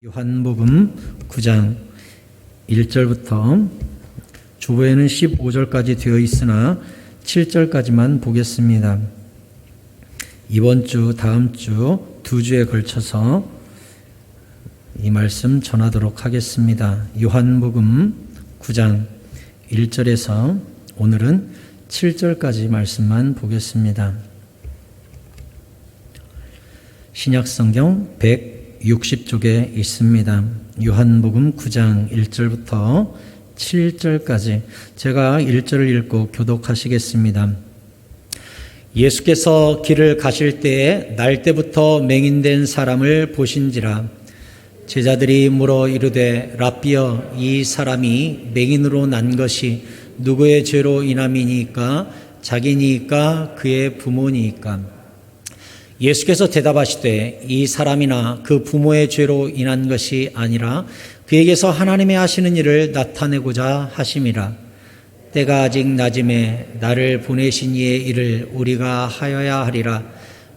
요한복음 9장 1절부터 주보에는 15절까지 되어 있으나 7절까지만 보겠습니다. 이번 주, 다음 주 두 주에 걸쳐서 이 말씀 전하도록 하겠습니다. 요한복음 9장 1절에서 오늘은 7절까지 말씀만 보겠습니다. 신약성경 160쪽에 있습니다. 요한복음 9장 1절부터 7절까지 제가 1절을 읽고 교독하시겠습니다. 예수께서 길을 가실 때에 날 때부터 맹인된 사람을 보신지라. 제자들이 물어 이르되 랍비여, 이 사람이 맹인으로 난 것이 누구의 죄로 인함이니까? 자기니까 그의 부모니까? 예수께서 대답하시되 이 사람이나 그 부모의 죄로 인한 것이 아니라 그에게서 하나님의 하시는 일을 나타내고자 하심이라. 때가 아직 낮음에 나를 보내신 이의 일을 우리가 하여야 하리라.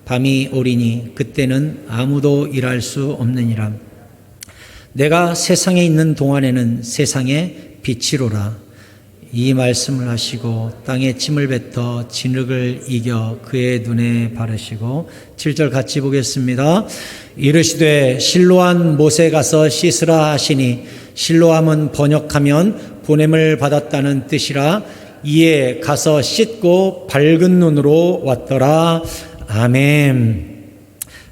밤이 오리니 그때는 아무도 일할 수 없느니라. 내가 세상에 있는 동안에는 세상의 빛이로라. 이 말씀을 하시고 땅에 침을 뱉어 진흙을 이겨 그의 눈에 바르시고 7절 같이 보겠습니다. 이르시되 실로암 못에 가서 씻으라 하시니, 실로암은 번역하면 보냄을 받았다는 뜻이라. 이에 가서 씻고 밝은 눈으로 왔더라. 아멘.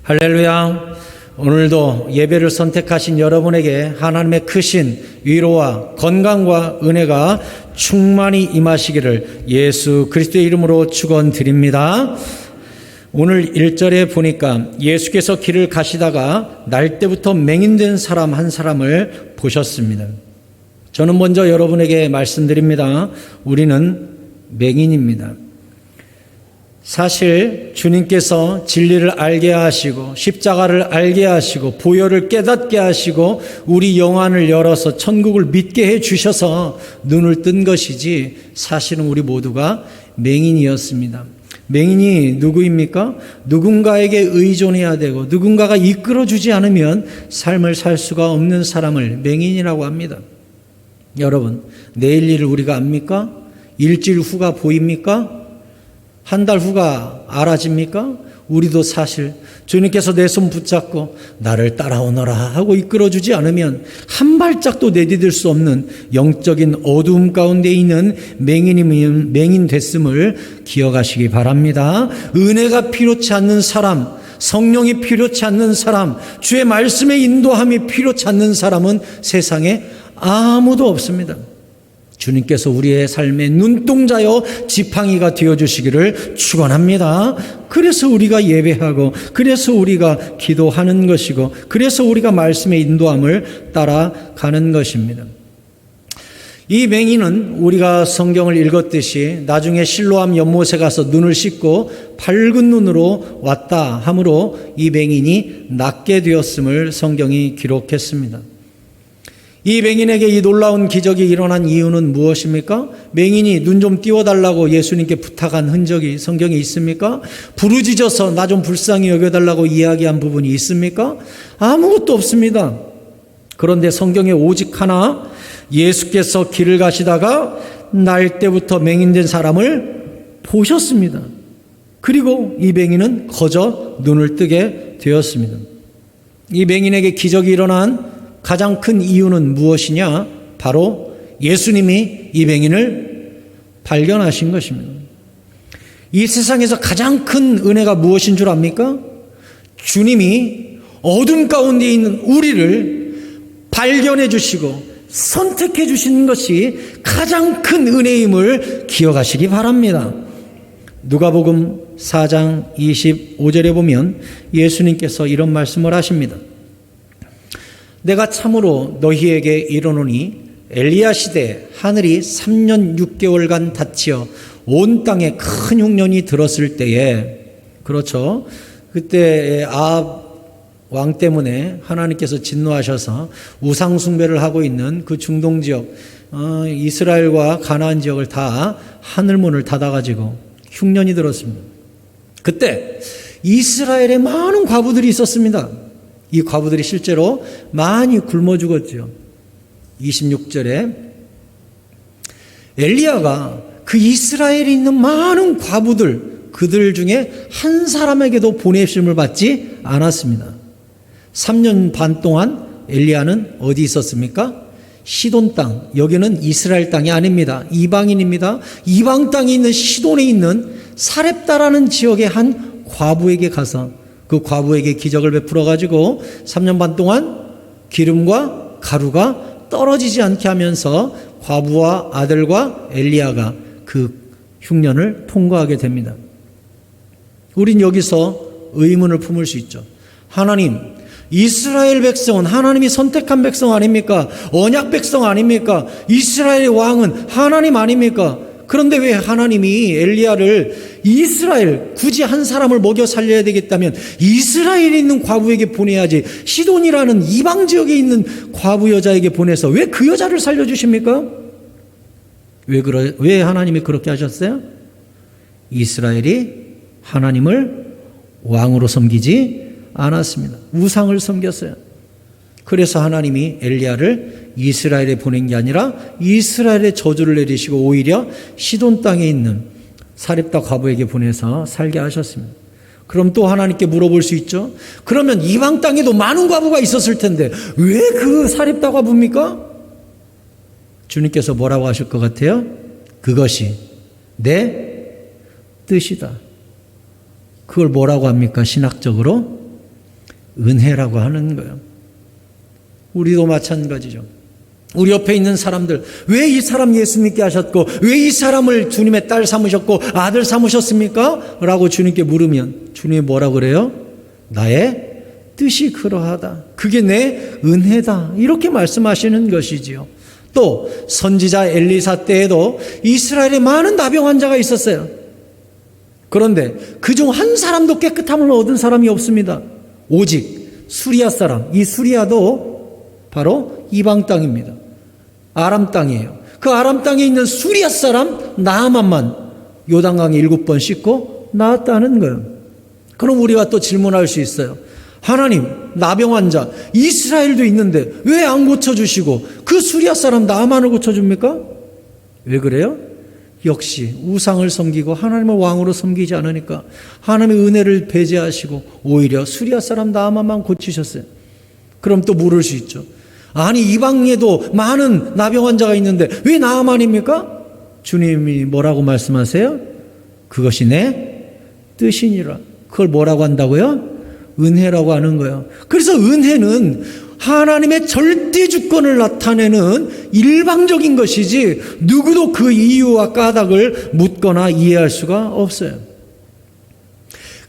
할렐루야. 오늘도 예배를 선택하신 여러분에게 하나님의 크신 위로와 건강과 은혜가 충만히 임하시기를 예수 그리스도의 이름으로 축원드립니다. 오늘 1절에 보니까 예수께서 길을 가시다가 날 때부터 맹인된 사람 한 사람을 보셨습니다. 저는 먼저 여러분에게 말씀드립니다. 우리는 맹인입니다. 사실 주님께서 진리를 알게 하시고 십자가를 알게 하시고 보혈을 깨닫게 하시고 우리 영안을 열어서 천국을 믿게 해주셔서 눈을 뜬 것이지, 사실은 우리 모두가 맹인이었습니다. 맹인이 누구입니까? 누군가에게 의존해야 되고 누군가가 이끌어주지 않으면 삶을 살 수가 없는 사람을 맹인이라고 합니다. 여러분, 내일 일을 우리가 압니까? 일주일 후가 보입니까? 한 달 후가 알아집니까? 우리도 사실 주님께서 내 손 붙잡고 나를 따라오너라 하고 이끌어주지 않으면 한 발짝도 내디딜 수 없는 영적인 어두움 가운데 있는 맹인 됐음을 기억하시기 바랍니다. 은혜가 필요치 않는 사람, 성령이 필요치 않는 사람, 주의 말씀의 인도함이 필요치 않는 사람은 세상에 아무도 없습니다. 주님께서 우리의 삶의 눈동자여 지팡이가 되어주시기를 축원합니다. 그래서 우리가 예배하고, 그래서 우리가 기도하는 것이고, 그래서 우리가 말씀의 인도함을 따라가는 것입니다. 이 맹인은 우리가 성경을 읽었듯이 나중에 실로암 연못에 가서 눈을 씻고 밝은 눈으로 왔다 하므로 이 맹인이 낫게 되었음을 성경이 기록했습니다. 이 맹인에게 이 놀라운 기적이 일어난 이유는 무엇입니까? 맹인이 눈 좀 띄워달라고 예수님께 부탁한 흔적이 성경에 있습니까? 부르짖어서 나 좀 불쌍히 여겨달라고 이야기한 부분이 있습니까? 아무것도 없습니다. 그런데 성경에 오직 하나, 예수께서 길을 가시다가 날 때부터 맹인된 사람을 보셨습니다. 그리고 이 맹인은 거저 눈을 뜨게 되었습니다. 이 맹인에게 기적이 일어난 가장 큰 이유는 무엇이냐? 바로 예수님이 이 맹인을 발견하신 것입니다. 이 세상에서 가장 큰 은혜가 무엇인 줄 압니까? 주님이 어둠 가운데 있는 우리를 발견해 주시고 선택해 주시는 것이 가장 큰 은혜임을 기억하시기 바랍니다. 누가복음 4장 25절에 보면 예수님께서 이런 말씀을 하십니다. 내가 참으로 너희에게 이르노니 엘리야 시대에 하늘이 3년 6개월간 닫히어 온 땅에 큰 흉년이 들었을 때에, 그렇죠, 그때 아합 왕 때문에 하나님께서 진노하셔서 우상 숭배를 하고 있는 그 중동 지역, 이스라엘과 가나안 지역을 다 하늘문을 닫아가지고 흉년이 들었습니다. 그때 이스라엘에 많은 과부들이 있었습니다. 이 과부들이 실제로 많이 굶어 죽었죠. 26절에 엘리야가 그 이스라엘에 있는 많은 과부들, 그들 중에 한 사람에게도 보내심을 받지 않았습니다. 3년 반 동안 엘리야는 어디 있었습니까? 시돈 땅, 여기는 이스라엘 땅이 아닙니다. 이방인입니다. 이방 땅에 있는 시돈에 있는 사렙다라는 지역의 한 과부에게 가서 그 과부에게 기적을 베풀어 가지고 3년 반 동안 기름과 가루가 떨어지지 않게 하면서 과부와 아들과 엘리야가 그 흉년을 통과하게 됩니다. 우린 여기서 의문을 품을 수 있죠. 하나님, 이스라엘 백성은 하나님이 선택한 백성 아닙니까? 언약 백성 아닙니까? 이스라엘의 왕은 하나님 아닙니까? 그런데 왜 하나님이 엘리야를 이스라엘, 굳이 한 사람을 먹여 살려야 되겠다면 이스라엘에 있는 과부에게 보내야지, 시돈이라는 이방 지역에 있는 과부 여자에게 보내서 왜 그 여자를 살려주십니까? 왜 하나님이 그렇게 하셨어요? 이스라엘이 하나님을 왕으로 섬기지 않았습니다. 우상을 섬겼어요. 그래서 하나님이 엘리야를 이스라엘에 보낸 게 아니라 이스라엘에 저주를 내리시고 오히려 시돈 땅에 있는 사렙다 과부에게 보내서 살게 하셨습니다. 그럼 또 하나님께 물어볼 수 있죠. 그러면 이방 땅에도 많은 과부가 있었을 텐데 왜 그 사렙다 과부입니까? 주님께서 뭐라고 하실 것 같아요? 그것이 내 뜻이다. 그걸 뭐라고 합니까? 신학적으로 은혜라고 하는 거예요. 우리도 마찬가지죠. 우리 옆에 있는 사람들, 왜 이 사람 예수 믿게 하셨고 왜 이 사람을 주님의 딸 삼으셨고 아들 삼으셨습니까? 라고 주님께 물으면 주님이 뭐라고 그래요? 나의 뜻이 그러하다. 그게 내 은혜다. 이렇게 말씀하시는 것이지요. 또 선지자 엘리사 때에도 이스라엘에 많은 나병 환자가 있었어요. 그런데 그중 한 사람도 깨끗함을 얻은 사람이 없습니다. 오직 수리아 사람, 이 수리아도 바로 이방 땅입니다. 아람 땅이에요. 그 아람 땅에 있는 수리아 사람 나아만만 요단강에 7번 씻고 나았다는 거예요. 그럼 우리가 또 질문할 수 있어요. 하나님, 나병 환자 이스라엘도 있는데 왜 안 고쳐주시고 그 수리아 사람 나아만을 고쳐줍니까? 왜 그래요? 역시 우상을 섬기고 하나님을 왕으로 섬기지 않으니까 하나님의 은혜를 배제하시고 오히려 수리아 사람 나아만만 고치셨어요. 그럼 또 물을 수 있죠. 아니 이방에도 많은 나병 환자가 있는데 왜 나아만입니까? 주님이 뭐라고 말씀하세요? 그것이 내 뜻이니라. 그걸 뭐라고 한다고요? 은혜라고 하는 거예요. 그래서 은혜는 하나님의 절대 주권을 나타내는 일방적인 것이지 누구도 그 이유와 까닭을 묻거나 이해할 수가 없어요.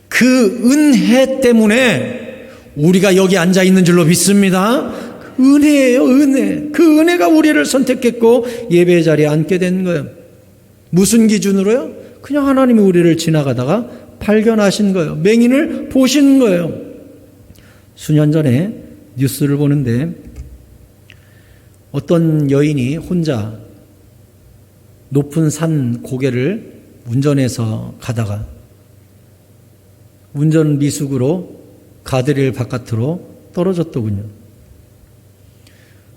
그 은혜 때문에 우리가 여기 앉아 있는 줄로 믿습니다. 은혜예요, 은혜. 그 은혜가 우리를 선택했고 예배 자리에 앉게 된 거예요. 무슨 기준으로요? 그냥 하나님이 우리를 지나가다가 발견하신 거예요. 맹인을 보신 거예요. 수년 전에 뉴스를 보는데 어떤 여인이 혼자 높은 산 고개를 운전해서 가다가 운전 미숙으로 가드레일 바깥으로 떨어졌더군요.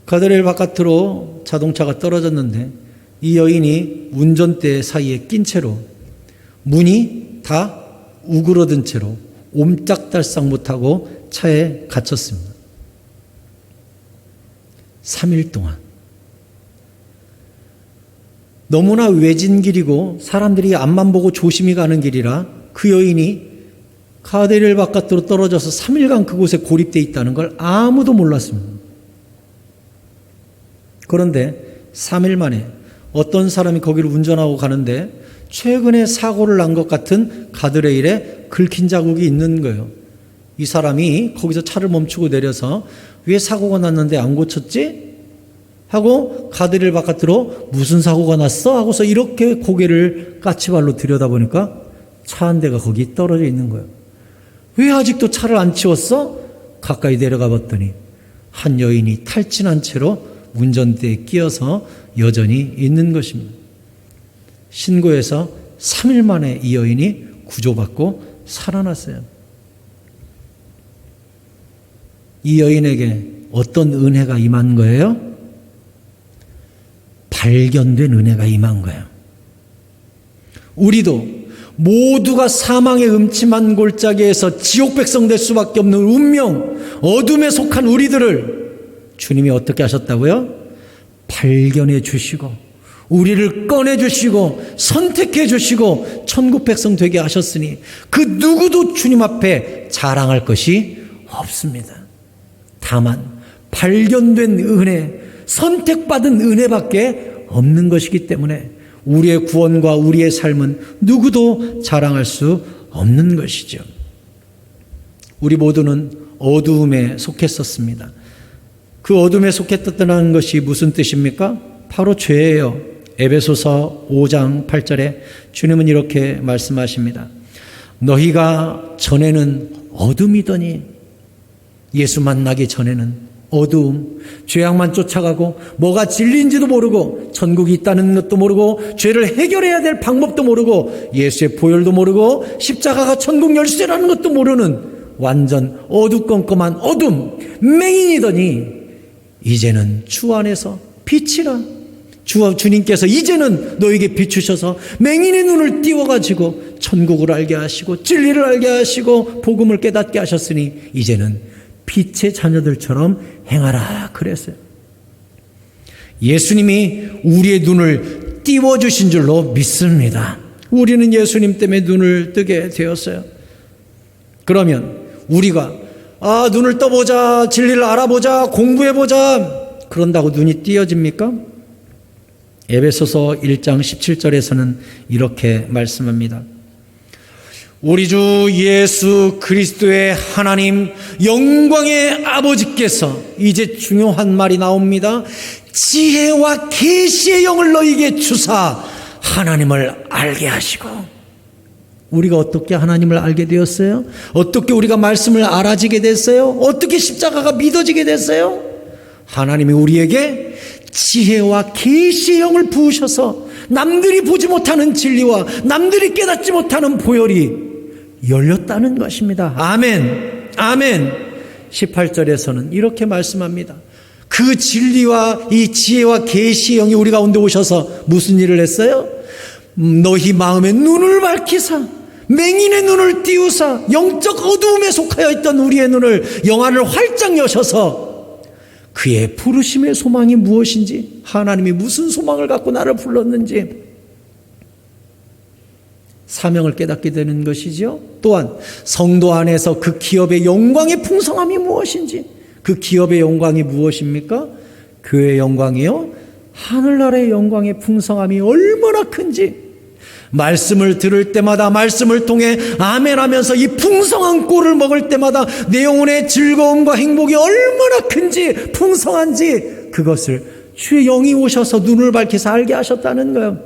가드레일 바깥으로 자동차가 떨어졌는데 이 여인이 운전대 사이에 낀 채로 문이 다 우그러든 채로 옴짝달싹 못하고 차에 갇혔습니다. 3일 동안. 너무나 외진 길이고 사람들이 앞만 보고 조심히 가는 길이라 그 여인이 가드레일 바깥으로 떨어져서 3일간 그곳에 고립되어 있다는 걸 아무도 몰랐습니다. 그런데 3일 만에 어떤 사람이 거기를 운전하고 가는데 최근에 사고를 난 것 같은 가드레일에 긁힌 자국이 있는 거예요. 이 사람이 거기서 차를 멈추고 내려서 왜 사고가 났는데 안 고쳤지? 하고 가드레일 바깥으로 무슨 사고가 났어? 하고서 이렇게 고개를 까치발로 들여다보니까 차 한 대가 거기 떨어져 있는 거예요. 왜 아직도 차를 안 치웠어? 가까이 내려가 봤더니 한 여인이 탈진한 채로 운전대에 끼어서 여전히 있는 것입니다. 신고해서 3일 만에 이 여인이 구조받고 살아났어요. 이 여인에게 어떤 은혜가 임한 거예요? 발견된 은혜가 임한 거예요. 우리도 모두가 사망의 음침한 골짜기에서 지옥 백성 될 수밖에 없는 운명, 어둠에 속한 우리들을 주님이 어떻게 하셨다고요? 발견해 주시고 우리를 꺼내 주시고 선택해 주시고 천국 백성 되게 하셨으니 그 누구도 주님 앞에 자랑할 것이 없습니다. 다만 발견된 은혜, 선택받은 은혜밖에 없는 것이기 때문에 우리의 구원과 우리의 삶은 누구도 자랑할 수 없는 것이죠. 우리 모두는 어두움에 속했었습니다. 그 어둠에 속했다는 것이 무슨 뜻입니까? 바로 죄예요. 에베소서 5장 8절에 주님은 이렇게 말씀하십니다. 너희가 전에는 어둠이더니, 예수 만나기 전에는 어두움, 죄악만 쫓아가고 뭐가 진리인지도 모르고 천국이 있다는 것도 모르고 죄를 해결해야 될 방법도 모르고 예수의 보혈도 모르고 십자가가 천국 열쇠라는 것도 모르는 완전 어두컴컴한 어둠 맹인이더니 이제는 주 안에서 빛이라. 주님께서 이제는 너에게 비추셔서 맹인의 눈을 띄워가지고 천국을 알게 하시고 진리를 알게 하시고 복음을 깨닫게 하셨으니 이제는 빛의 자녀들처럼 행하라 그랬어요. 예수님이 우리의 눈을 띄워주신 줄로 믿습니다. 우리는 예수님 때문에 눈을 뜨게 되었어요. 그러면 우리가 눈을 떠보자, 진리를 알아보자, 공부해보자 그런다고 눈이 띄어집니까? 에베소서 1장 17절에서는 이렇게 말씀합니다. 우리 주 예수 그리스도의 하나님 영광의 아버지께서, 이제 중요한 말이 나옵니다. 지혜와 계시의 영을 너희에게 주사 하나님을 알게 하시고. 우리가 어떻게 하나님을 알게 되었어요? 어떻게 우리가 말씀을 알아지게 됐어요? 어떻게 십자가가 믿어지게 됐어요? 하나님이 우리에게 지혜와 계시의 영을 부으셔서 남들이 보지 못하는 진리와 남들이 깨닫지 못하는 보혈이 열렸다는 것입니다. 아멘. 아멘. 18절에서는 이렇게 말씀합니다. 그 진리와 이 지혜와 계시의 영이 우리 가운데 오셔서 무슨 일을 했어요? 너희 마음의 눈을 밝히사 맹인의 눈을 띄우사 영적 어두움에 속하여 있던 우리의 눈을, 영안을 활짝 여셔서 그의 부르심의 소망이 무엇인지, 하나님이 무슨 소망을 갖고 나를 불렀는지 사명을 깨닫게 되는 것이죠. 또한 성도 안에서 그 기업의 영광의 풍성함이 무엇인지, 그 기업의 영광이 무엇입니까? 교회의 영광이요, 하늘나라의 영광의 풍성함이 얼마나 큰지, 말씀을 들을 때마다 말씀을 통해 아멘 하면서 이 풍성한 꼴을 먹을 때마다 내 영혼의 즐거움과 행복이 얼마나 큰지 풍성한지 그것을 주의 영이 오셔서 눈을 밝혀서 알게 하셨다는 거예요.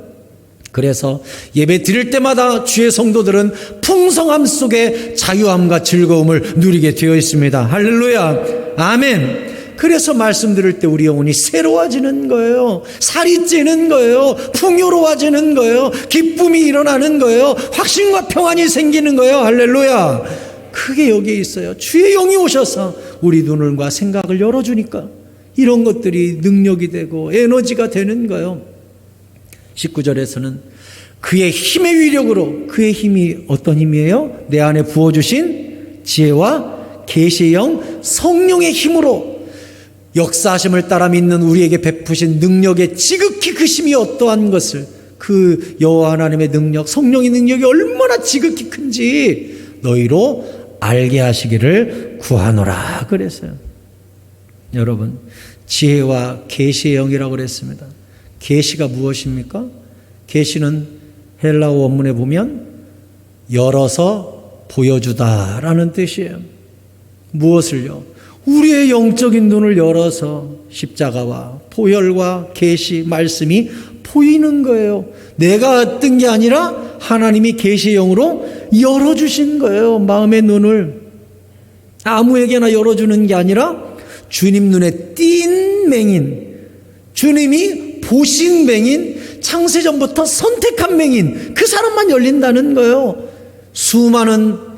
그래서 예배 드릴 때마다 주의 성도들은 풍성함 속에 자유함과 즐거움을 누리게 되어 있습니다. 할렐루야. 아멘. 그래서 말씀 들을 때 우리 영혼이 새로워지는 거예요. 살이 찌는 거예요. 풍요로워지는 거예요. 기쁨이 일어나는 거예요. 확신과 평안이 생기는 거예요. 할렐루야. 그게 여기에 있어요. 주의 영이 오셔서 우리 눈과 생각을 열어주니까 이런 것들이 능력이 되고 에너지가 되는 거예요. 19절에서는 그의 힘의 위력으로, 그의 힘이 어떤 힘이에요? 내 안에 부어주신 지혜와 계시의 영 성령의 힘으로 역사하심을 따라 믿는 우리에게 베푸신 능력의 지극히 그 힘이 어떠한 것을, 그 여호와 하나님의 능력, 성령의 능력이 얼마나 지극히 큰지 너희로 알게 하시기를 구하노라 그랬어요. 여러분, 지혜와 계시의 영이라고 그랬습니다. 계시가 무엇입니까? 계시는 헬라어 원문에 보면 열어서 보여주다라는 뜻이에요. 무엇을요? 우리의 영적인 눈을 열어서 십자가와 보혈과 계시 말씀이 보이는 거예요. 내가 뜬 게 아니라 하나님이 계시의 영으로 열어주신 거예요. 마음의 눈을 아무에게나 열어주는 게 아니라 주님 눈에 띈 맹인, 주님이 보신 맹인, 창세전부터 선택한 맹인, 그 사람만 열린다는 거예요. 수많은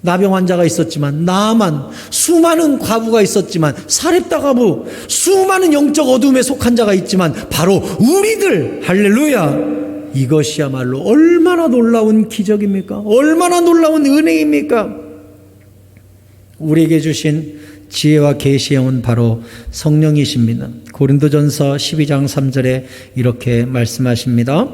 나병 환자가 있었지만, 나만, 수많은 과부가 있었지만, 사렙다 과부, 수많은 영적 어둠에 속한 자가 있지만 바로 우리들, 할렐루야, 이것이야말로 얼마나 놀라운 기적입니까? 얼마나 놀라운 은혜입니까? 우리에게 주신 지혜와 계시의 영은 바로 성령이십니다. 고린도전서 12장 3절에 이렇게 말씀하십니다.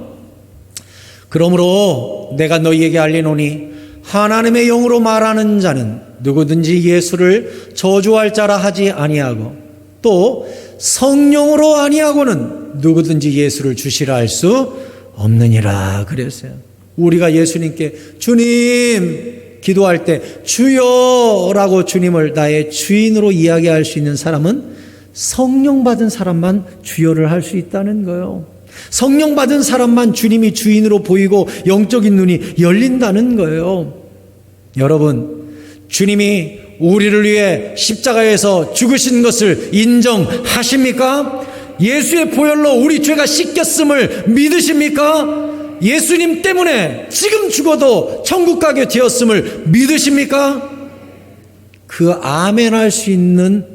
그러므로 내가 너희에게 알리노니 하나님의 영으로 말하는 자는 누구든지 예수를 저주할 자라 하지 아니하고 또 성령으로 아니하고는 누구든지 예수를 주시라 할 수 없느니라 그랬어요. 우리가 예수님께 주님 기도할 때 주여라고 주님을 나의 주인으로 이야기할 수 있는 사람은 성령 받은 사람만 주여를 할 수 있다는 거예요. 성령 받은 사람만 주님이 주인으로 보이고 영적인 눈이 열린다는 거예요. 여러분, 주님이 우리를 위해 십자가에서 죽으신 것을 인정하십니까? 예수의 보혈로 우리 죄가 씻겼음을 믿으십니까? 예수님 때문에 지금 죽어도 천국 가게 되었음을 믿으십니까? 그 아멘 할 수 있는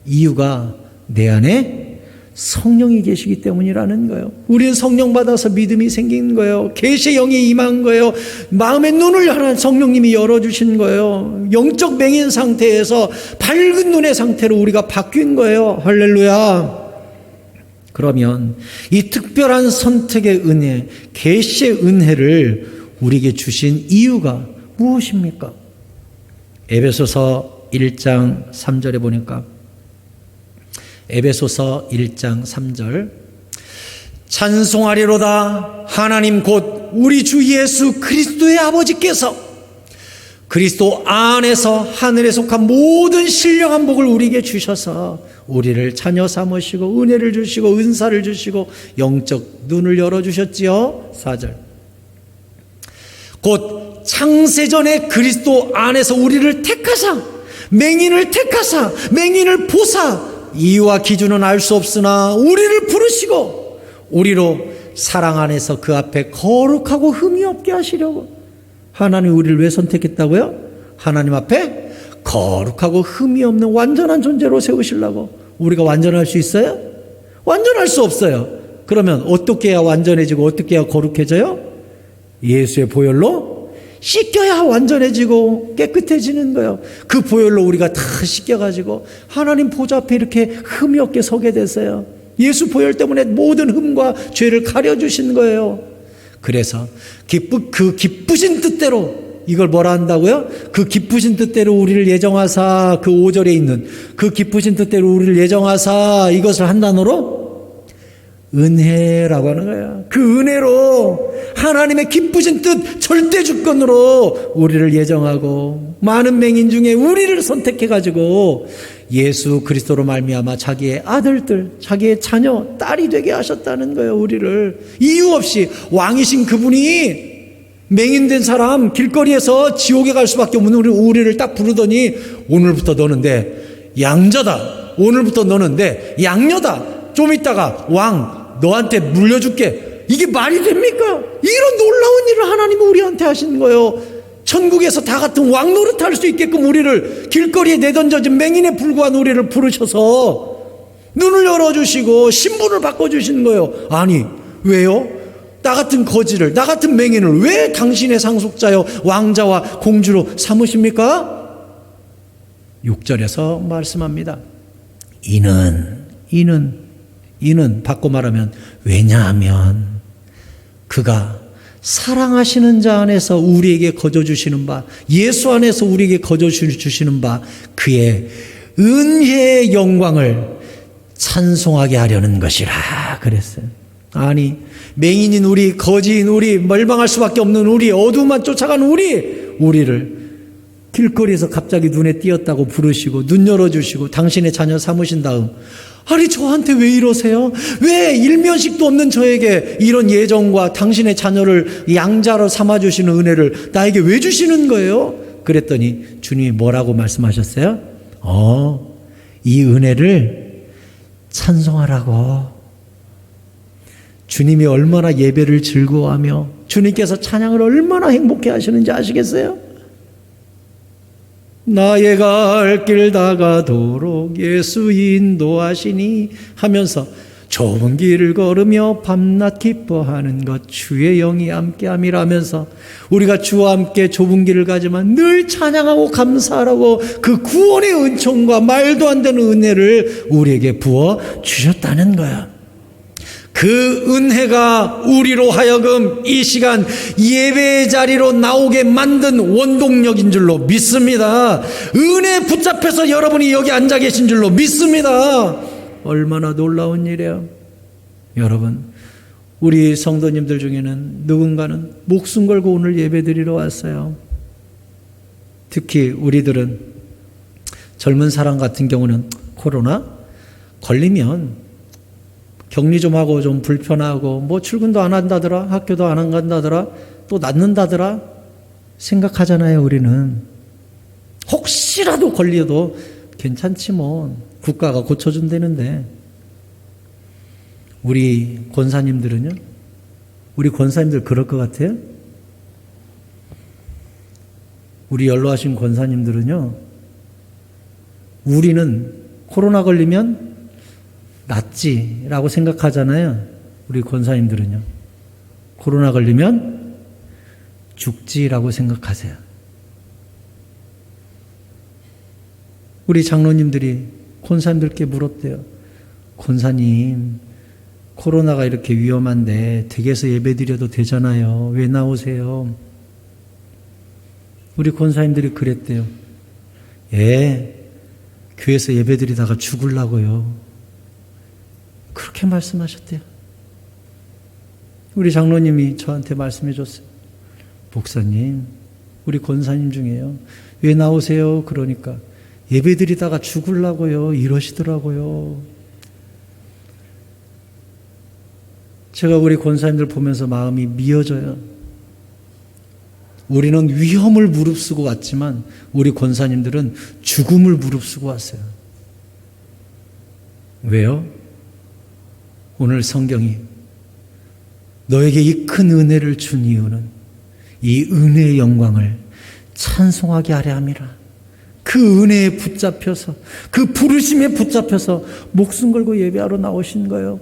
이유가 내 안에 성령이 계시기 때문이라는 거예요. 우리는 성령 받아서 믿음이 생긴 거예요. 계시의 영이 임한 거예요. 마음의 눈을 하나 성령님이 열어주신 거예요. 영적 맹인 상태에서 밝은 눈의 상태로 우리가 바뀐 거예요. 할렐루야. 그러면 이 특별한 선택의 은혜, 계시의 은혜를 우리에게 주신 이유가 무엇입니까? 에베소서 1장 3절에 보니까 에베소서 1장 3절 찬송하리로다 하나님 곧 우리 주 예수 그리스도의 아버지께서 그리스도 안에서 하늘에 속한 모든 신령한 복을 우리에게 주셔서 우리를 자녀 삼으시고 은혜를 주시고 은사를 주시고 영적 눈을 열어주셨지요. 4절 곧 창세전에 그리스도 안에서 우리를 택하사 맹인을 택하사 맹인을 보사 이유와 기준은 알 수 없으나 우리를 부르시고 우리로 사랑 안에서 그 앞에 거룩하고 흠이 없게 하시려고. 하나님이 우리를 왜 선택했다고요? 하나님 앞에 거룩하고 흠이 없는 완전한 존재로 세우시려고. 우리가 완전할 수 있어요? 완전할 수 없어요. 그러면 어떻게 해야 완전해지고 어떻게 해야 거룩해져요? 예수의 보혈로 씻겨야 완전해지고 깨끗해지는 거예요. 그 보혈로 우리가 다 씻겨가지고 하나님 보좌 앞에 이렇게 흠이 없게 서게 됐어요. 예수 보혈 때문에 모든 흠과 죄를 가려주신 거예요. 그래서 그 기쁘신 뜻대로 이걸 뭐라 한다고요? 그 기쁘신 뜻대로 우리를 예정하사, 그 5절에 있는 그 기쁘신 뜻대로 우리를 예정하사, 이것을 한 단어로 은혜라고 하는 거야. 그 은혜로 하나님의 기쁘신 뜻 절대 주권으로 우리를 예정하고 많은 맹인 중에 우리를 선택해가지고 예수 그리스도로 말미암아 자기의 아들들, 자기의 자녀, 딸이 되게 하셨다는 거예요. 우리를 이유 없이 왕이신 그분이 맹인된 사람 길거리에서 지옥에 갈 수밖에 없는 우리를 딱 부르더니 오늘부터 너는 내 양자다. 오늘부터 너는 내 양녀다. 좀 있다가 왕 너한테 물려줄게. 이게 말이 됩니까? 이런 놀라운 일을 하나님이 우리한테 하신 거예요. 천국에서 다 같은 왕 노릇할 수 있게끔 우리를 길거리에 내던져진 맹인에 불과한 우리를 부르셔서 눈을 열어주시고 신분을 바꿔주신 거예요. 아니 왜요? 나 같은 거지를, 나 같은 맹인을 왜 당신의 상속자여 왕자와 공주로 삼으십니까? 6절에서 말씀합니다. 이는 바꿔 말하면 왜냐하면 그가 사랑하시는 자 안에서 우리에게 거저주시는 바, 예수 안에서 우리에게 거저주시는 바 그의 은혜의 영광을 찬송하게 하려는 것이라 그랬어요. 아니 맹인인 우리, 거지인 우리, 멸망할 수밖에 없는 우리, 어둠만 쫓아가는 우리를 길거리에서 갑자기 눈에 띄었다고 부르시고 눈 열어주시고 당신의 자녀 삼으신 다음, 아니 저한테 왜 이러세요? 왜 일면식도 없는 저에게 이런 예정과 당신의 자녀를 양자로 삼아주시는 은혜를 나에게 왜 주시는 거예요? 그랬더니 주님이 뭐라고 말씀하셨어요? 이 은혜를 찬송하라고. 주님이 얼마나 예배를 즐거워하며 주님께서 찬양을 얼마나 행복해 하시는지 아시겠어요? 나의 갈 길 다가도록 예수 인도하시니 하면서 좁은 길을 걸으며 밤낮 기뻐하는 것 주의 영이 함께함이라면서 우리가 주와 함께 좁은 길을 가지만 늘 찬양하고 감사하라고 그 구원의 은총과 말도 안 되는 은혜를 우리에게 부어 주셨다는 거야. 그 은혜가 우리로 하여금 이 시간 예배의 자리로 나오게 만든 원동력인 줄로 믿습니다. 은혜 붙잡혀서 여러분이 여기 앉아 계신 줄로 믿습니다. 얼마나 놀라운 일이에요. 여러분, 우리 성도님들 중에는 누군가는 목숨 걸고 오늘 예배드리러 왔어요. 특히 우리들은 젊은 사람 같은 경우는 코로나 걸리면 격리 좀 하고 좀 불편하고 뭐 출근도 안 한다더라, 학교도 안 간다더라, 또 낫는다더라 생각하잖아요. 우리는 혹시라도 걸려도 괜찮지 뭐 국가가 고쳐준다는데, 우리 권사님들은요? 우리 권사님들 그럴 것 같아요? 우리 연로하신 권사님들은요, 우리는 코로나 걸리면 낫지라고 생각하잖아요. 우리 권사님들은요, 코로나 걸리면 죽지라고 생각하세요. 우리 장로님들이 권사님들께 물었대요. 권사님, 코로나가 이렇게 위험한데 댁에서 예배드려도 되잖아요. 왜 나오세요? 우리 권사님들이 그랬대요. 예, 교회에서 예배드리다가 죽으려고요. 그렇게 말씀하셨대요. 우리 장로님이 저한테 말씀해 줬어요. 목사님, 우리 권사님 중에요. 왜 나오세요? 그러니까 예배드리다가 죽으려고요. 이러시더라고요. 제가 우리 권사님들 보면서 마음이 미어져요. 우리는 위험을 무릅쓰고 왔지만 우리 권사님들은 죽음을 무릅쓰고 왔어요. 왜요? 오늘 성경이 너에게 이 큰 은혜를 준 이유는 이 은혜의 영광을 찬송하게 하려 함이라. 그 은혜에 붙잡혀서, 그 부르심에 붙잡혀서 목숨 걸고 예배하러 나오신 거예요.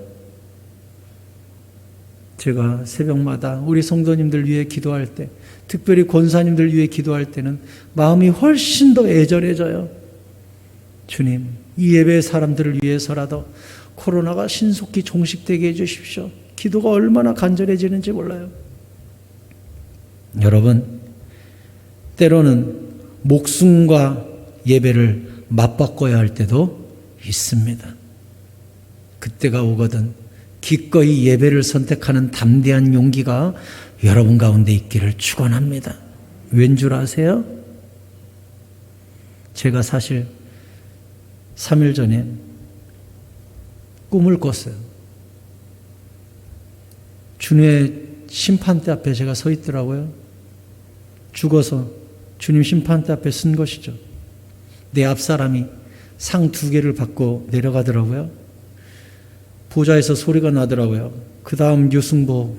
제가 새벽마다 우리 성도님들 위해 기도할 때, 특별히 권사님들 위해 기도할 때는 마음이 훨씬 더 애절해져요. 주님, 이 예배 사람들을 위해서라도 코로나가 신속히 종식되게 해주십시오. 기도가 얼마나 간절해지는지 몰라요. 여러분, 때로는 목숨과 예배를 맞바꿔야 할 때도 있습니다. 그때가 오거든 기꺼이 예배를 선택하는 담대한 용기가 여러분 가운데 있기를 축원합니다. 왠 줄 아세요? 제가 사실 3일 전에 꿈을 꿨어요. 주님의 심판대 앞에 제가 서 있더라고요. 죽어서 주님 심판대 앞에 쓴 것이죠. 내 앞사람이 상 2개를 받고 내려가더라고요. 보좌에서 소리가 나더라고요. 그 다음 유승복.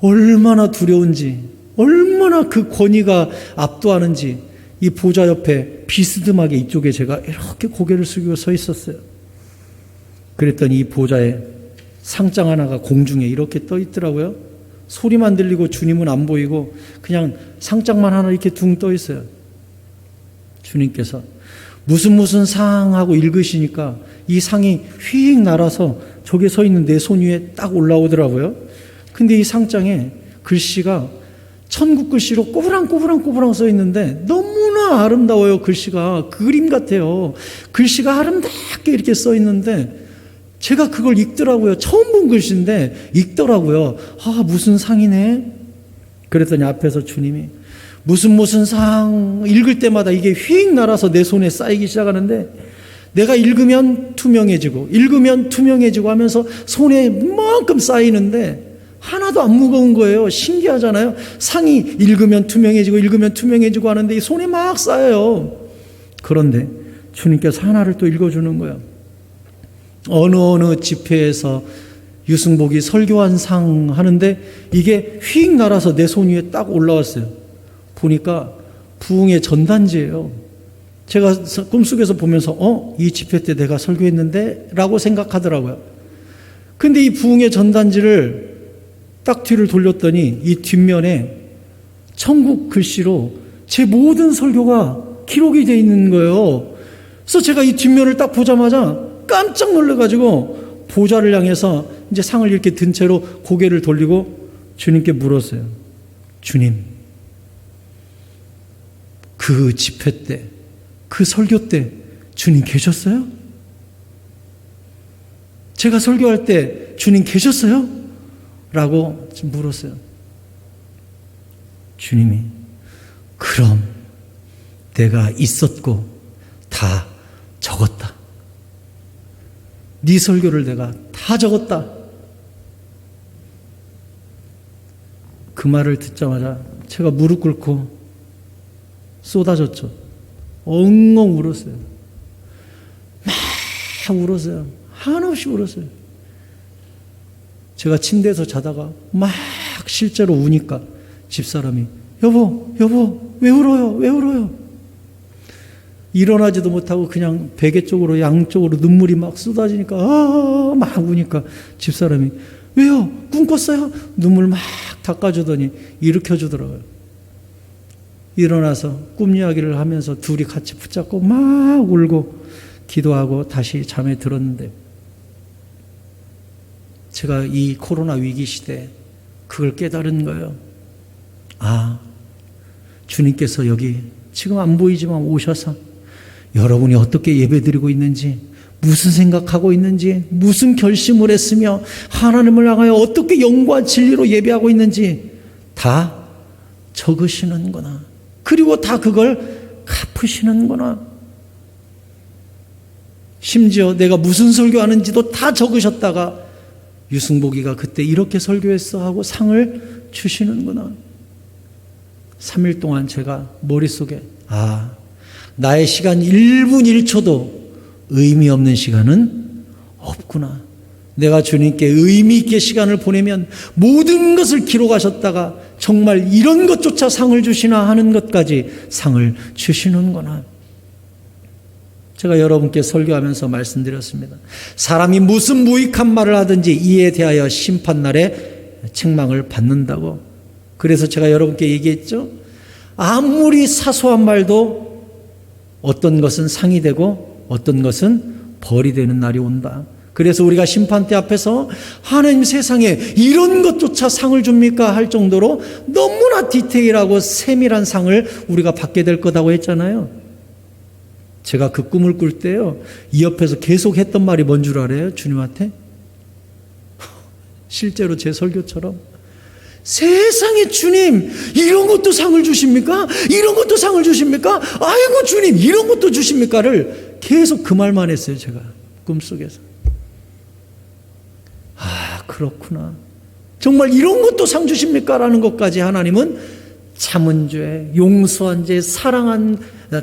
얼마나 두려운지, 얼마나 그 권위가 압도하는지 이 보좌 옆에 비스듬하게 이쪽에 제가 이렇게 고개를 숙이고 서 있었어요. 그랬더니 이 보좌에 상장 하나가 공중에 이렇게 떠 있더라고요. 소리만 들리고 주님은 안 보이고 그냥 상장만 하나 이렇게 둥 떠 있어요. 주님께서 무슨 상하고 읽으시니까 이 상이 휙 날아서 저기 서 있는 내 손 위에 딱 올라오더라고요. 근데 이 상장에 글씨가 천국 글씨로 꼬부랑 써 있는데 너무나 아름다워요. 글씨가 그림 같아요. 글씨가 아름답게 이렇게 써 있는데 제가 그걸 읽더라고요. 처음 본 글씨인데 읽더라고요. 아, 무슨 상이네. 그랬더니 앞에서 주님이 무슨 상 읽을 때마다 이게 휙 날아서 내 손에 쌓이기 시작하는데 내가 읽으면 투명해지고 하면서 손에 이만큼 쌓이는데 하나도 안 무거운 거예요. 신기하잖아요. 상이 읽으면 투명해지고 하는데 이 손에 막 쌓여요. 그런데 주님께서 하나를 또 읽어주는 거예요. 어느 집회에서 유승복이 설교한 상 하는데 이게 휙 날아서 내 손 위에 딱 올라왔어요. 보니까 부흥의 전단지예요. 제가 꿈속에서 보면서 이 집회 때 내가 설교했는데? 라고 생각하더라고요. 근데 이 부흥의 전단지를 딱 뒤를 돌렸더니 이 뒷면에 천국 글씨로 제 모든 설교가 기록이 되어 있는 거예요. 그래서 제가 이 뒷면을 딱 보자마자 깜짝 놀라가지고 보좌를 향해서 이제 상을 이렇게 든 채로 고개를 돌리고 주님께 물었어요. 주님, 그 집회 때, 그 설교 때 주님 계셨어요? 제가 설교할 때 주님 계셨어요? 라고 물었어요. 주님이 그럼 내가 있었고 다 적었다. 네 설교를 내가 다 적었다. 그 말을 듣자마자 제가 무릎 꿇고 쏟아졌죠. 엉엉 울었어요. 막 울었어요. 한없이 울었어요. 제가 침대에서 자다가 막 실제로 우니까 집사람이 여보 왜 울어요? 왜 울어요? 일어나지도 못하고 그냥 베개 쪽으로 양쪽으로 눈물이 막 쏟아지니까 막 우니까 집사람이 왜요? 꿈 꿨어요? 눈물 막 닦아주더니 일으켜주더라고요. 일어나서 꿈 이야기를 하면서 둘이 같이 붙잡고 막 울고 기도하고 다시 잠에 들었는데 제가 이 코로나 위기 시대에 그걸 깨달은 거예요. 주님께서 여기 지금 안 보이지만 오셔서 여러분이 어떻게 예배드리고 있는지, 무슨 생각하고 있는지, 무슨 결심을 했으며 하나님을 향하여 어떻게 영과 진리로 예배하고 있는지 다 적으시는구나. 그리고 다 그걸 갚으시는구나. 심지어 내가 무슨 설교하는지도 다 적으셨다가 유승복이가 그때 이렇게 설교했어 하고 상을 주시는구나. 3일 동안 제가 머릿속에 나의 시간 1분 1초도 의미 없는 시간은 없구나. 내가 주님께 의미 있게 시간을 보내면 모든 것을 기록하셨다가 정말 이런 것조차 상을 주시나 하는 것까지 상을 주시는구나. 제가 여러분께 설교하면서 말씀드렸습니다. 사람이 무슨 무익한 말을 하든지 이에 대하여 심판날에 책망을 받는다고. 그래서 제가 여러분께 얘기했죠. 아무리 사소한 말도 어떤 것은 상이 되고 어떤 것은 벌이 되는 날이 온다. 그래서 우리가 심판대 앞에서 하나님 세상에 이런 것조차 상을 줍니까? 할 정도로 너무나 디테일하고 세밀한 상을 우리가 받게 될 거다고 했잖아요. 제가 그 꿈을 꿀 때요, 이 옆에서 계속 했던 말이 뭔 줄 알아요? 주님한테? 실제로 제 설교처럼 세상에 주님 이런 것도 상을 주십니까? 이런 것도 상을 주십니까? 아이고 주님 이런 것도 주십니까?를 계속 그 말만 했어요. 제가 꿈속에서. 그렇구나. 정말 이런 것도 상 주십니까? 라는 것까지 하나님은 참은 죄, 용서한 죄,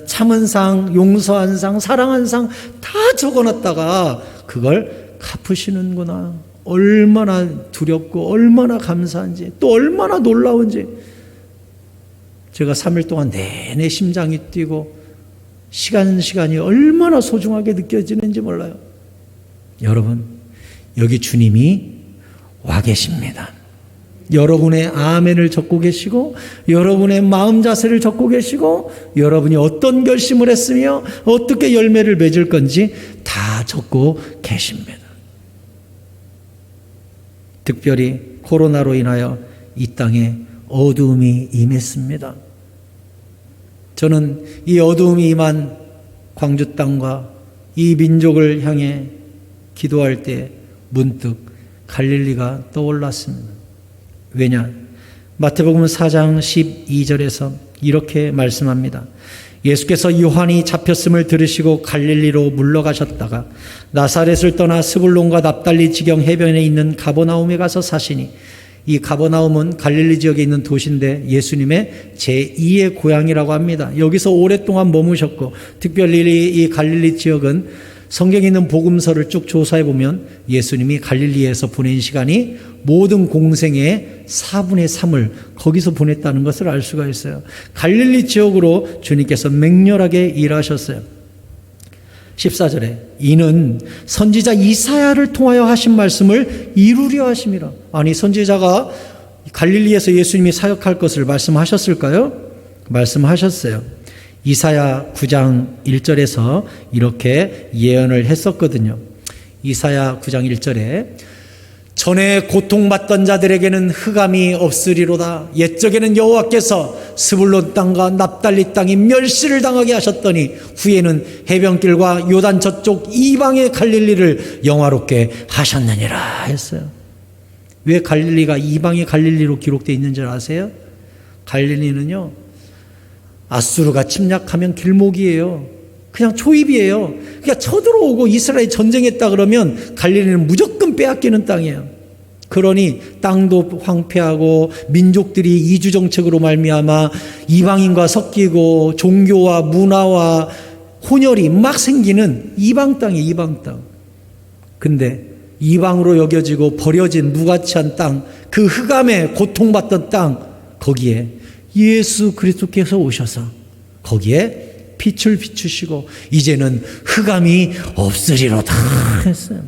참은 상, 용서한 상, 사랑한 상 다 적어놨다가 그걸 갚으시는구나. 얼마나 두렵고 얼마나 감사한지 또 얼마나 놀라운지. 제가 3일 동안 내내 심장이 뛰고 시간이 얼마나 소중하게 느껴지는지 몰라요. 여러분, 여기 주님이 와 계십니다. 여러분의 아멘을 적고 계시고 여러분의 마음 자세를 적고 계시고 여러분이 어떤 결심을 했으며 어떻게 열매를 맺을 건지 다 적고 계십니다. 특별히 코로나로 인하여 이 땅에 어두움이 임했습니다. 저는 이 어두움이 임한 광주 땅과 이 민족을 향해 기도할 때 문득 갈릴리가 떠올랐습니다. 왜냐? 마태복음 4장 12절에서 이렇게 말씀합니다. 예수께서 요한이 잡혔음을 들으시고 갈릴리로 물러가셨다가 나사렛을 떠나 스불론과 납달리 지경 해변에 있는 가버나움에 가서 사시니 이 가버나움은 갈릴리 지역에 있는 도시인데 예수님의 제2의 고향이라고 합니다. 여기서 오랫동안 머무셨고 특별히 이 갈릴리 지역은 성경에 있는 복음서를 쭉 조사해 보면 예수님이 갈릴리에서 보낸 시간이 모든 공생의 4분의 3을 거기서 보냈다는 것을 알 수가 있어요. 갈릴리 지역으로 주님께서 맹렬하게 일하셨어요. 14절에 이는 선지자 이사야를 통하여 하신 말씀을 이루려 하심이라. 아니, 선지자가 갈릴리에서 예수님이 사역할 것을 말씀하셨을까요? 말씀하셨어요. 이사야 9장 1절에서 이렇게 예언을 했었거든요. 이사야 9장 1절에 전에 고통받던 자들에게는 흑암이 없으리로다. 옛적에는 여호와께서 스불론 땅과 납달리 땅이 멸시를 당하게 하셨더니 후에는 해변길과 요단 저쪽 이방의 갈릴리를 영화롭게 하셨느니라 했어요. 왜 갈릴리가 이방의 갈릴리로 기록되어 있는 줄 아세요? 갈릴리는요, 아수르가 침략하면 길목이에요. 그냥 초입이에요. 그러니까 쳐들어오고 이스라엘이 전쟁했다 그러면 갈릴리는 무조건 빼앗기는 땅이에요. 그러니 땅도 황폐하고 민족들이 이주 정책으로 말미암아 이방인과 섞이고 종교와 문화와 혼혈이 막 생기는 이방 땅이에요. 이방 땅. 근데 이방으로 여겨지고 버려진 무가치한 땅, 그 흑암에 고통받던 땅, 거기에 예수 그리스도께서 오셔서 거기에 빛을 비추시고 이제는 흑암이 없으리로다 했어요.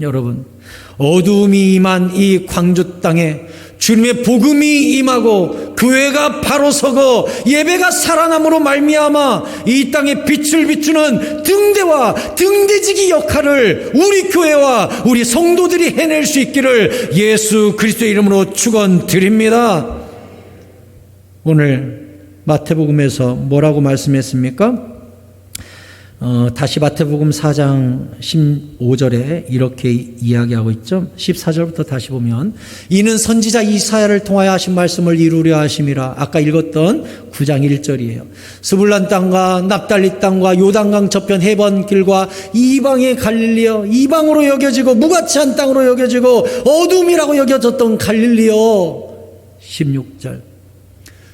여러분, 어두움이 임한 이 광주 땅에 주님의 복음이 임하고 교회가 바로 서고 예배가 살아남으로 말미암아 이 땅에 빛을 비추는 등대와 등대지기 역할을 우리 교회와 우리 성도들이 해낼 수 있기를 예수 그리스도의 이름으로 축원드립니다. 오늘 마태복음에서 뭐라고 말씀했습니까? 다시 마태복음 4장 15절에 이렇게 이야기하고 있죠. 14절부터 다시 보면 이는 선지자 이사야를 통하여 하신 말씀을 이루려 하심이라. 아까 읽었던 9장 1절이에요. 스불란 땅과 납달리 땅과 요단강 저편 해변길과 이방의 갈릴리여, 이방으로 여겨지고 무가치한 땅으로 여겨지고 어둠이라고 여겨졌던 갈릴리여. 16절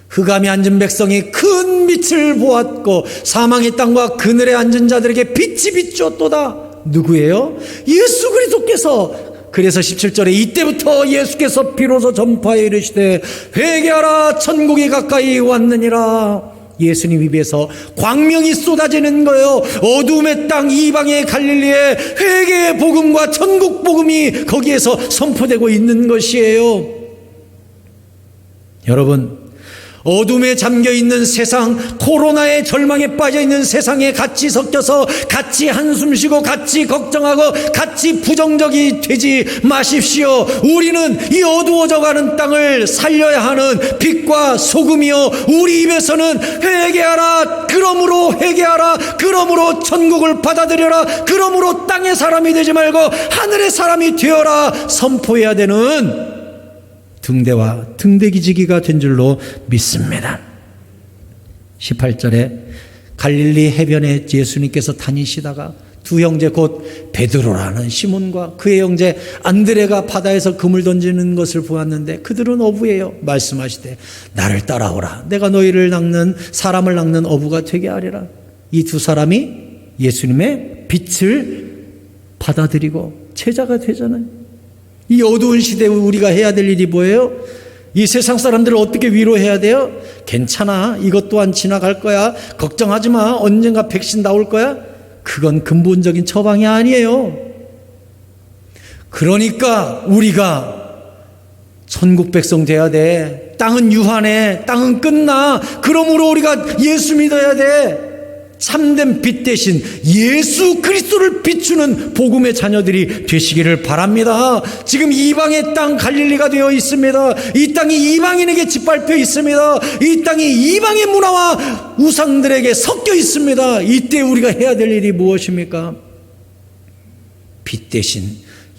흑암에 앉은 백성이 큰 빛을 보았고 사망의 땅과 그늘에 앉은 자들에게 빛이 비추었도다. 누구예요? 예수 그리스도께서. 그래서 17절에 이때부터 예수께서 비로소 전파에 이르시되 회개하라 천국이 가까이 왔느니라. 예수님 입에서 광명이 쏟아지는 거예요. 어두움의 땅 이방의 갈릴리에 회개의 복음과 천국 복음이 거기에서 선포되고 있는 것이에요. 여러분, 어둠에 잠겨있는 세상, 코로나의 절망에 빠져있는 세상에 같이 섞여서 같이 한숨 쉬고 같이 걱정하고 같이 부정적이 되지 마십시오. 우리는 이 어두워져가는 땅을 살려야 하는 빛과 소금이요, 우리 입에서는 회개하라, 그러므로 회개하라, 그러므로 천국을 받아들여라, 그러므로 땅의 사람이 되지 말고 하늘의 사람이 되어라 선포해야 되는 등대와 등대기지기가 된 줄로 믿습니다. 18절에 갈릴리 해변에 예수님께서 다니시다가 두 형제 곧 베드로라는 시몬과 그의 형제 안드레가 바다에서 금을 던지는 것을 보았는데 그들은 어부예요. 말씀하시되 나를 따라오라, 내가 너희를 낚는 사람을 낚는 어부가 되게 하리라. 이 두 사람이 예수님의 빛을 받아들이고 제자가 되잖아요. 이 어두운 시대에 우리가 해야 될 일이 뭐예요? 이 세상 사람들을 어떻게 위로해야 돼요? 괜찮아, 이것 또한 지나갈 거야, 걱정하지 마, 언젠가 백신 나올 거야. 그건 근본적인 처방이 아니에요. 그러니까 우리가 천국 백성 돼야 돼. 땅은 유한해, 땅은 끝나. 그러므로 우리가 예수 믿어야 돼. 참된 빛 대신 예수 그리스도를 비추는 복음의 자녀들이 되시기를 바랍니다. 지금 이방의 땅 갈릴리가 되어 있습니다. 이 땅이 이방인에게 짓밟혀 있습니다. 이 땅이 이방의 문화와 우상들에게 섞여 있습니다. 이때 우리가 해야 될 일이 무엇입니까? 빛 대신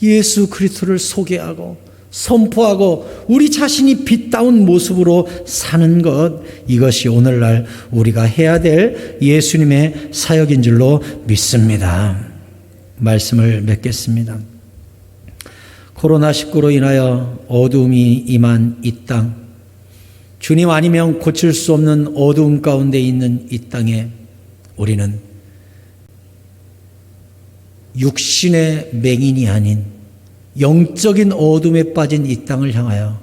예수 그리스도를 소개하고 선포하고 우리 자신이 빛다운 모습으로 사는 것, 이것이 오늘날 우리가 해야 될 예수님의 사역인 줄로 믿습니다. 말씀을 맺겠습니다. 코로나19로 인하여 어두움이 임한 이 땅, 주님 아니면 고칠 수 없는 어두움 가운데 있는 이 땅에 우리는 육신의 맹인이 아닌 영적인 어둠에 빠진 이 땅을 향하여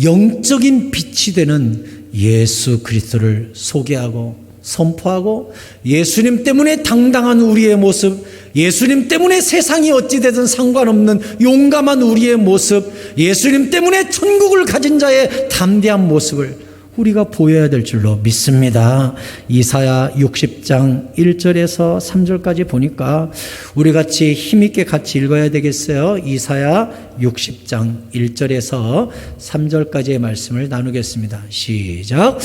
영적인 빛이 되는 예수 그리스도를 소개하고 선포하고, 예수님 때문에 당당한 우리의 모습, 예수님 때문에 세상이 어찌되든 상관없는 용감한 우리의 모습, 예수님 때문에 천국을 가진 자의 담대한 모습을 우리가 보여야 될 줄로 믿습니다. 이사야 60장 1절에서 3절까지 보니까 우리 같이 힘있게 같이 읽어야 되겠어요. 이사야 60장 1절에서 3절까지의 말씀을 나누겠습니다. 시작.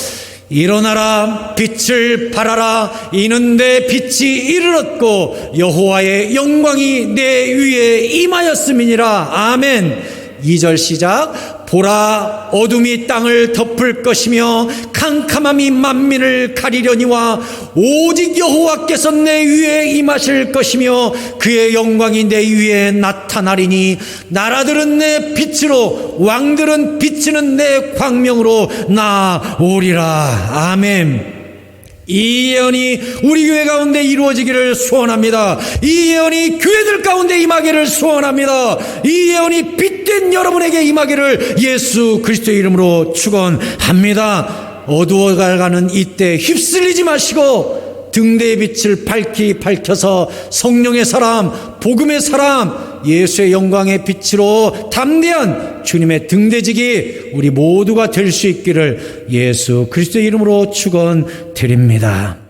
일어나라, 빛을 발하라. 이는 내 빛이 이르렀고 여호와의 영광이 내 위에 임하였음이니라. 아멘. 2절 시작. 보라, 어둠이 땅을 덮을 것이며 캄캄함이 만민을 가리려니와 오직 여호와께서 내 위에 임하실 것이며 그의 영광이 내 위에 나타나리니 나라들은 내 빛으로 왕들은 비치는 내 광명으로 나오리라. 아멘. 이 예언이 우리 교회 가운데 이루어지기를 소원합니다. 이 예언이 교회들 가운데 임하기를 소원합니다. 이 예언이 빛된 여러분에게 임하기를 예수 그리스도의 이름으로 축원합니다. 어두워가는 이때 휩쓸리지 마시고 등대의 빛을 밝혀서 성령의 사람, 복음의 사람, 예수의 영광의 빛으로 담대한 주님의 등대지기 우리 모두가 될 수 있기를 예수 그리스도의 이름으로 축원드립니다.